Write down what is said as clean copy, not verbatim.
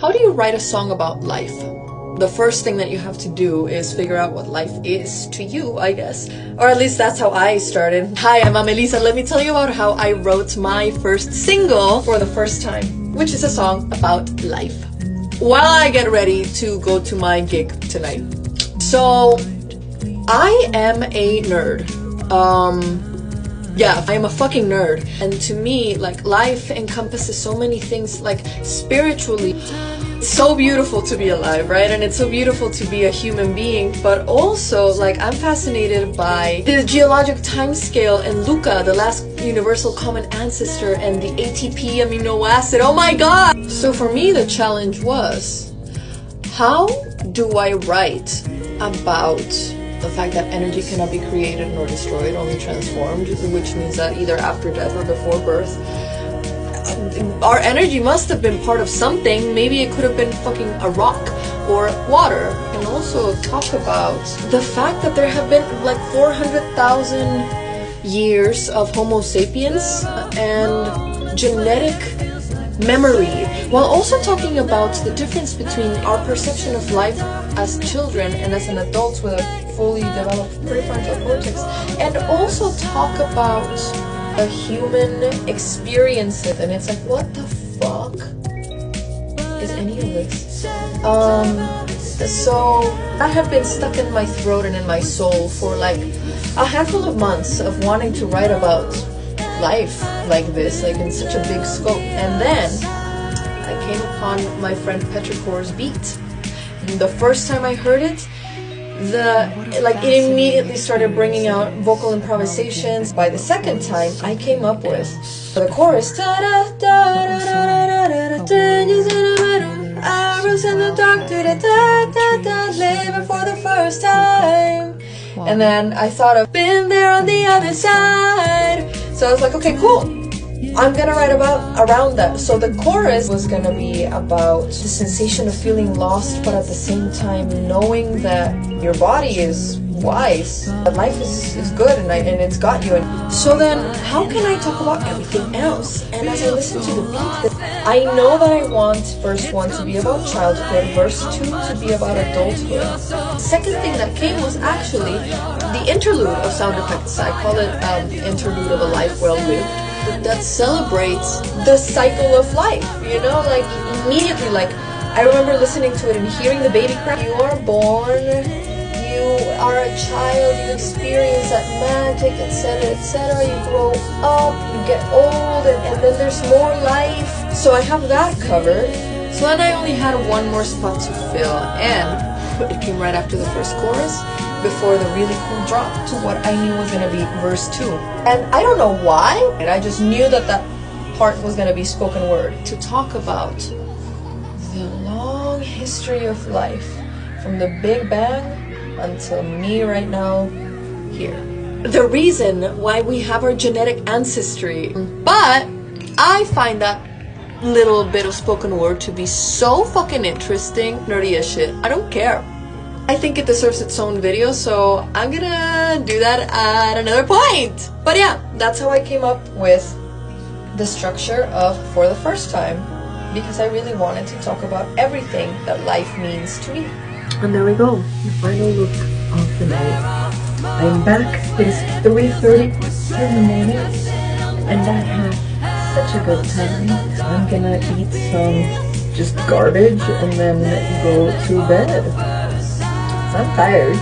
How do you write a song about life? The first thing that you have to do is figure out what life is to you, I guess. Or at least that's how I started. Hi, I'm Melissa. Let me tell you about how I wrote my first single for the first time, which is a song about life, while I get ready to go to my gig tonight. So, I am a nerd. Yeah, I am a fucking nerd. And to me, like, life encompasses so many things, like, spiritually. It's so beautiful to be alive, right? And it's so beautiful to be a human being, but also, like, I'm fascinated by the geologic time scale and Luca, the last universal common ancestor, and the ATP amino acid. Oh my god! So for me, the challenge was, how do I write about the fact that energy cannot be created nor destroyed, only transformed, which means that either after death or before birth, our energy must have been part of something. Maybe it could have been fucking a rock or water. And also talk about the fact that there have been like 400,000 years of Homo sapiens and genetic memory, while also talking about the difference between our perception of life as children and as an adult with a fully developed prefrontal cortex, and also talk about a human experience. And it's like, what the fuck is any of this? So that had been stuck in my throat and in my soul for like a handful of months of wanting to write about life like this, like in such a big scope. And then I came upon my friend Petrichor's beat. And the first time I heard it, it immediately started bringing out vocal improvisations. By the second time, I came up with the chorus. Arrows in the dark, living for the first time. And then I thought of been there on the other side. So I was like, okay, cool. I'm gonna write around that. So the chorus was gonna be about the sensation of feeling lost, but at the same time knowing that your body is wise, that life is good, and it's got you. And so then, how can I talk about everything else? And as I listen to the beat, I know that I want verse 1 to be about childhood, verse 2 to be about adulthood. Second thing that came was actually the interlude of sound effects. I call it interlude of a life well lived, that celebrates the cycle of life, you know, like immediately, like I remember listening to it and hearing the baby cry. You are born, you are a child, you experience that magic, etc., etc. You grow up, you get old, and then there's more life. So I have that covered. So then I only had one more spot to fill, and it came right after the first chorus, before the really cool drop to what I knew was going to be verse 2. And I don't know why, and I just knew that that part was going to be spoken word, to talk about the long history of life, from the Big Bang until me right now, here. The reason why we have our genetic ancestry. But I find that little bit of spoken word to be so fucking interesting, nerdy as shit. I don't care. I think it deserves its own video, so I'm gonna do that at another point. But yeah, that's how I came up with the structure of For the First Time, because I really wanted to talk about everything that life means to me. And there we go, the final look of the night. I'm back. It is 3:30 in the morning, and I had such a good time. I'm gonna eat some just garbage and then go to bed. I'm tired.